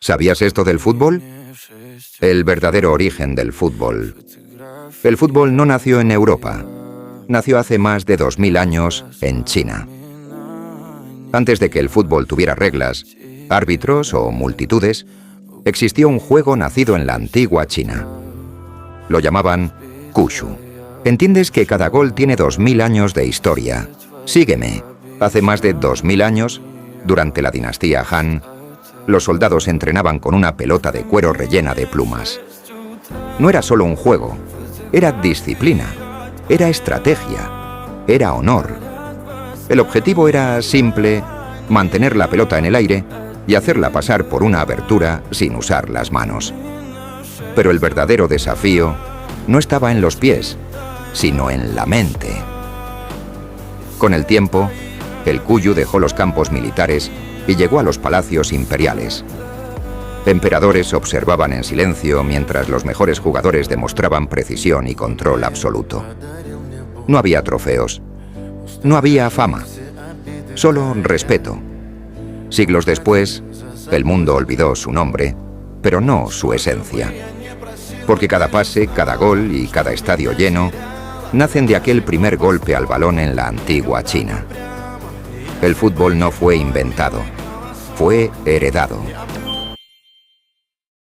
¿Sabías esto del fútbol? El verdadero origen del fútbol. El fútbol no nació en Europa. Nació hace más de 2000 años en China. Antes de que el fútbol tuviera reglas, árbitros o multitudes, existió un juego nacido en la antigua China. Lo llamaban Wushu. ¿Entiendes que cada gol tiene 2000 años de historia? Sígueme. Hace más de 2000 años, durante la dinastía Han, los soldados entrenaban con una pelota de cuero rellena de plumas. No era solo un juego, era disciplina, era estrategia, era honor. El objetivo era simple: mantener la pelota en el aire y hacerla pasar por una abertura sin usar las manos. Pero el verdadero desafío no estaba en los pies, sino en la mente. Con el tiempo, el Kuyu dejó los campos militares y llegó a los palacios imperiales. Emperadores observaban en silencio mientras los mejores jugadores demostraban precisión y control absoluto. No había trofeos, no había fama, solo respeto. Siglos después, el mundo olvidó su nombre, pero no su esencia. Porque cada pase, cada gol y cada estadio lleno nacen de aquel primer golpe al balón en la antigua China. El fútbol no fue inventado, fue heredado.